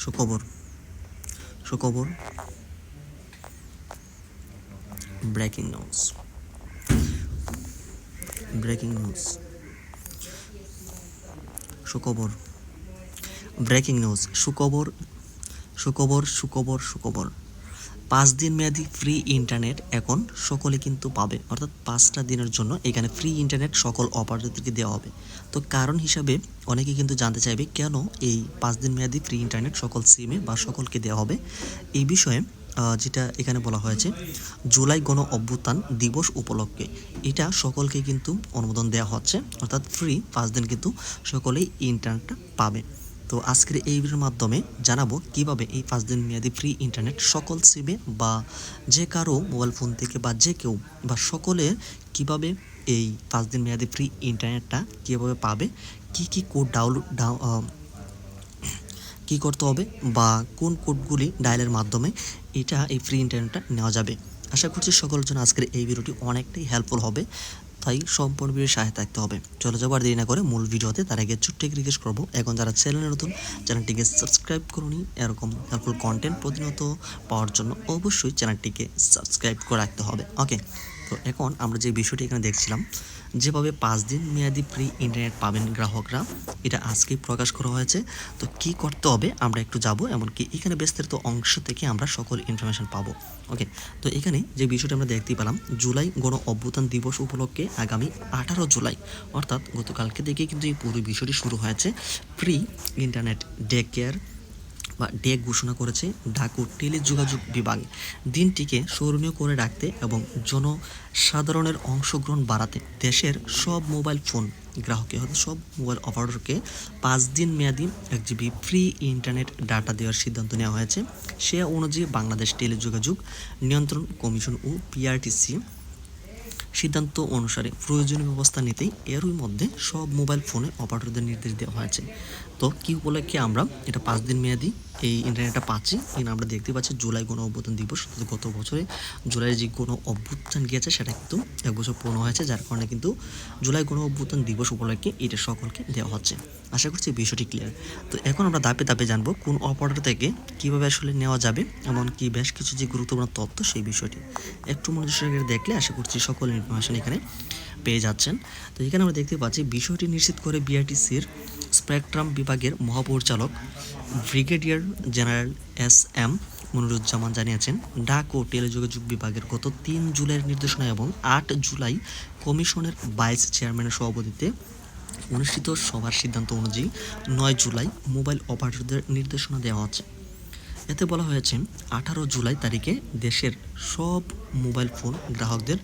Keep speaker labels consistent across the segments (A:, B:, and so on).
A: সুখবর সুখবর breaking news breaking news সুখবর ব্রেকিং নিউজ সুখবর সুখবর সুখবর সুখবর 5 দিন মেয়াদি ফ্রি ইন্টারনেট এখন সকলে কিন্তু পাবে, অর্থাৎ 5টা দিনের জন্য এখানে ফ্রি ইন্টারনেট সকল অপারেটরদেরকে দেওয়া হবে। তো কারণ হিসাবে অনেকে কিন্তু জানতে চাইবে কেন এই 5 দিন মেয়াদি ফ্রি ইন্টারনেট সকল সিমে বা সকলকে দেওয়া হবে। এই বিষয়ে যেটা এখানে বলা হয়েছে, জুলাই গণ অভ্যুত্থান দিবস উপলক্ষে এটা সকলকে কিন্তু অনুমোদন দেওয়া হচ্ছে, অর্থাৎ ফ্রি 5 দিন কিন্তু সকলেই ইন্টারনেটটা পাবে। তো আজকের এই ভিডিওর মাধ্যমে জানাবো কিভাবে এই 5 দিন মেয়াদি ফ্রি ইন্টারনেট সকল সিমে বা যে কারো মোবাইল ফোন থেকে বা যে কেউ বা সকলে কিভাবে এই 5 দিন মেয়াদি ফ্রি ইন্টারনেটটা কীভাবে পাবে, কী কোড কী করতে হবে বা কোন কোডগুলি ডায়ালের মাধ্যমে এই ফ্রি ইন্টারনেটটা নেওয়া যাবে। আশা করছি সকলের জন্য আজকের এই ভিডিওটি অনেকটাই হেল্পফুল হবে, তাই সম্পূর্ণ ভিডিও সাথে থাকতে হবে। চলে যাবো আর দেরি না করে মূল ভিডিওতে। তার আগে ছোট্ট রিকোয়েস্ট করবো, এখন যারা চ্যানেলে নতুন চ্যানেলটিকে সাবস্ক্রাইব করুনি, এরকম হেল্পফুল কন্টেন্ট প্রতিনিয়ত পাওয়ার জন্য অবশ্যই চ্যানেলটিকে সাবস্ক্রাইব করে রাখতে হবে। ওকে, তো এখন আমরা যে বিষয়টি এখানে দেখছিলাম, যেভাবে 5 দিন মেয়াদি ফ্রি ইন্টারনেট পাবেন গ্রাহকরা, এটা আজকেই প্রকাশ করা হয়েছে। তো কি করতে হবে আমরা একটু যাব, এমনকি এখানে বিস্তারিত অংশ থেকে আমরা সকল ইনফরমেশন পাবো। ওকে, তো এখানে যে বিষয়টা আমরা দেখতেই পেলাম, জুলাই গণ অভ্যুত্থান দিবস উপলক্ষে আগামী 18 জুলাই অর্থাৎ গতকালকে থেকে কিন্তু এই পুরো বিষয়টি শুরু হয়েছে। ফ্রি ইন্টারনেট ডে কেয়ার বা ডে ঘোষণা করেছে ঢাকা টেলিযোগাযোগ বিভাগ। দিনটিকে স্মরণীয় করে রাখতে এবং জনসাধারণের অংশগ্রহণ বাড়াতে দেশের সব মোবাইল ফোন গ্রাহককে, হয়তো সব মোবাইল অপারেটরকে 5 দিন মেয়াদি 1 GB ফ্রি ইন্টারনেট ডাটা দেওয়ার সিদ্ধান্ত নেওয়া হয়েছে। সে অনুযায়ী বাংলাদেশ টেলিযোগাযোগ নিয়ন্ত্রণ কমিশন ও পিআরটিসি সিদ্ধান্ত অনুসারে প্রয়োজনীয় ব্যবস্থা নিতেই এরই মধ্যে সব মোবাইল ফোনে অপারেটরদের নির্দেশ দেওয়া হয়েছে। তো কী উপলক্ষে আমরা এটা 5 দিন মেয়াদি এই ইন্টারনেটটা পাচ্ছি, এখানে আমরা দেখতে পাচ্ছি জুলাই গণ অভ্যুত্থান দিবস। গত বছরে জুলাইয়ের যে গণ অভ্যুত্থান গিয়েছে সেটা কিন্তু 1 বছর পূর্ণ হয়েছে, যার কারণে কিন্তু জুলাই গণ অভ্যুত্থান দিবস উপলক্ষে এটা সকলকে দেওয়া হচ্ছে। আশা করছি বিষয়টি ক্লিয়ার। তো এখন আমরা ধাপে ধাপে জানবো কোন অপারেটর থেকে কীভাবে আসলে নেওয়া যাবে, এমনকি বেশ কিছু যে গুরুত্বপূর্ণ তথ্য সেই বিষয়টি একটু মনোযোগ সহকারে দেখলে আশা করছি সকল ইনফরমেশন এখানে পেয়ে যাচ্ছেন। তো এখানে আমরা দেখতে পাচ্ছি বিষয়টি নিশ্চিত করে বিআরটিসির স্পেকট্রাম বিভাগের মহাপরিচালক ব্রিগেডিয়ার জেনারেল SM মনিরুজ্জামান জানিয়েছেন, ডাক ও টেলিযোগাযোগ বিভাগের গত 3 জুলাইয়ের নির্দেশনা এবং 8 জুলাই কমিশনের ভাইস চেয়ারম্যানের সভাপতিত্বে অনুষ্ঠিত সভার সিদ্ধান্ত অনুযায়ী 9 জুলাই মোবাইল অপারেটরদের নির্দেশনা দেওয়া হচ্ছে। এতে বলা হয়েছে 18 জুলাই তারিখে দেশের সব মোবাইল ফোন গ্রাহকদের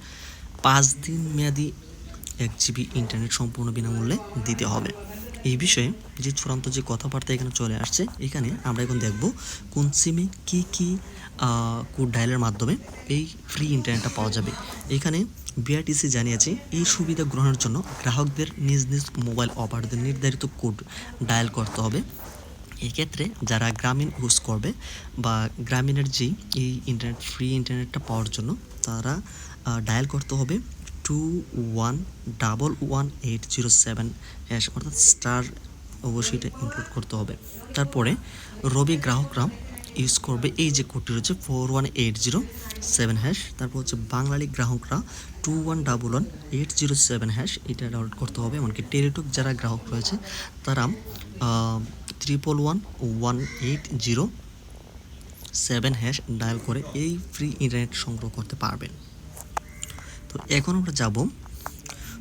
A: 5 দিন মেয়াদি 1 GB ইন্টারনেট সম্পূর্ণ বিনামূল্যে দিতে হবে। এই বিষয়ে যে চূড়ান্ত যে কথাবার্তা এখানে চলে আসছে, এখানে আমরা এখন দেখব কোন সিমে কী কোড ডায়ালের মাধ্যমে এই ফ্রি ইন্টারনেটটা পাওয়া যাবে। এখানে বিআরটিসি জানিয়েছে এই সুবিধা গ্রহণের জন্য গ্রাহকদের নিজ নিজ মোবাইল অপারেটরদের নির্ধারিত কোড ডায়াল করতে হবে। এক্ষেত্রে যারা গ্রামীণ ইউজ করবে বা গ্রামীণের যেই এই ইন্টারনেট ফ্রি ইন্টারনেটটা পাওয়ার জন্য তারা ডায়াল করতে হবে 211180 হ্যাশ, অর্থাৎ স্টার অবশ্যই এটা ইনক্লুড করতে হবে। তারপরে রবি গ্রাহকরা ইউজ করবে এই যে কোডটি রয়েছে 41807 হ্যাশ। তারপর হচ্ছে বাঙালি গ্রাহকরা 211180 হ্যাশ, এটা ডাউনলোড করতে হবে। এমনকি টেলিটক যারা গ্রাহক রয়েছে তারা 11111807 হ্যাশ ডায়াল করে এই ফ্রি ইন্টারনেট সংগ্রহ করতে পারবেন। তো এখন আমরা যাব,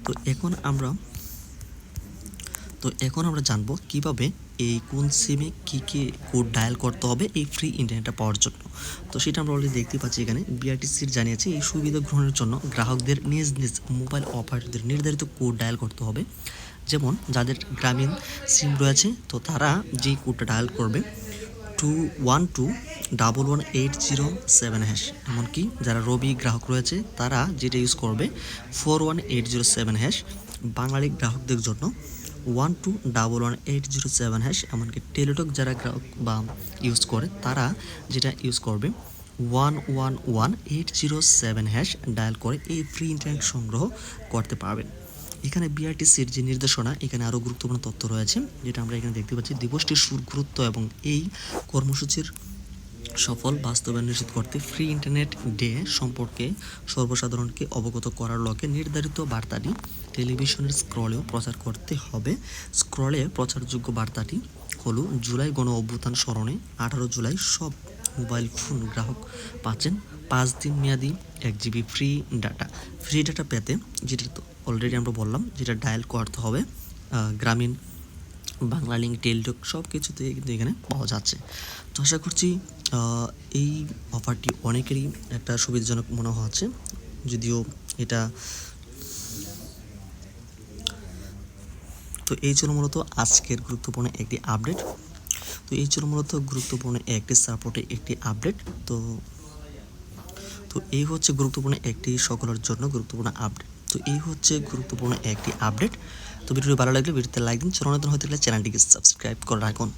A: তো এখন আমরা জানবো কিভাবে এই কোন সিমে কী কোড ডায়াল করতে হবে এই ফ্রি ইন্টারনেটটা পাওয়ার জন্য। তো সেটা আমরা অলরেডি দেখতে পাচ্ছি, এখানে বিআরটিসির জানিয়েছে এই সুবিধা গ্রহণের জন্য গ্রাহকদের নিজ নিজ মোবাইল অপারেটরদের নির্ধারিত কোড ডায়াল করতে হবে। যেমন যাদের গ্রামীণ সিম রয়েছে তো তারা যেই কোডটা ডায়াল করবে 21211807 হ্যাশ। এমনকি যারা রবি গ্রাহক রয়েছে তারা যেটা ইউজ করবে 41807 হ্যাশ। বাঙালি গ্রাহকদের জন্য 12111807 হ্যাশ। এমনকি টেলিটক যারা গ্রাহক বা ইউজ করে তারা যেটা ইউজ করবে 111807 হ্যাশ ডায়াল করে এই ফ্রি ইন্টারনেট সংগ্রহ করতে পারবেন। এখানে বিআরটিসির যে নির্দেশনা, এখানে আরও গুরুত্বপূর্ণ তথ্য রয়েছে, যেটা আমরা এখানে দেখতে পাচ্ছি। দিবসটির গুরুত্ব এবং এই কর্মসূচির সফল বাস্তবায়ন নিশ্চিত করতে ফ্রি ইন্টারনেট ডে সম্পর্কে সর্বসাধারণকে অবগত করার লক্ষ্যে নির্ধারিত বার্তাটি টেলিভিশনের স্ক্রলেও প্রচার করতে হবে। স্ক্রলে প্রচারযোগ্য বার্তাটি হলো, জুলাই গণ অভ্যুত্থান স্মরণে 18 জুলাই সব মোবাইল ফোন গ্রাহক পাচ্ছেন 5 দিন মেয়াদি 1 GB free data. Free data পেতে, যেটা তো অলরেডি আমরা বললাম, যেটা ডায়াল করতে হবে গ্রামীণ বাংলা লিঙ্ক, টেলিটক সব কিছুতে কিন্তু এখানে পাওয়া যাচ্ছে। তো আশা করছি এই অফারটি অনেকেরই একটা সুবিধাজনক মনে হচ্ছে, যদিও এটা তো এই ছিল মূলত আজকের গুরুত্বপূর্ণ একটি আপডেট। তো এই ছিল মূলত গুরুত্বপূর্ণ একটি সাপোর্টে একটি আপডেট। তো এই হচ্ছে গুরুত্বপূর্ণ একটি সকলের জন্য গুরুত্বপূর্ণ আপডেট। তো এই হচ্ছে গুরুত্বপূর্ণ একটি আপডেট। তো ভিডিওটি ভালো লাগলে ভিডিওতে লাইক দিন, চ্যানেল নতুন হয়ে থাকলে চ্যানেলটিকে সাবস্ক্রাইব করে রাখুন।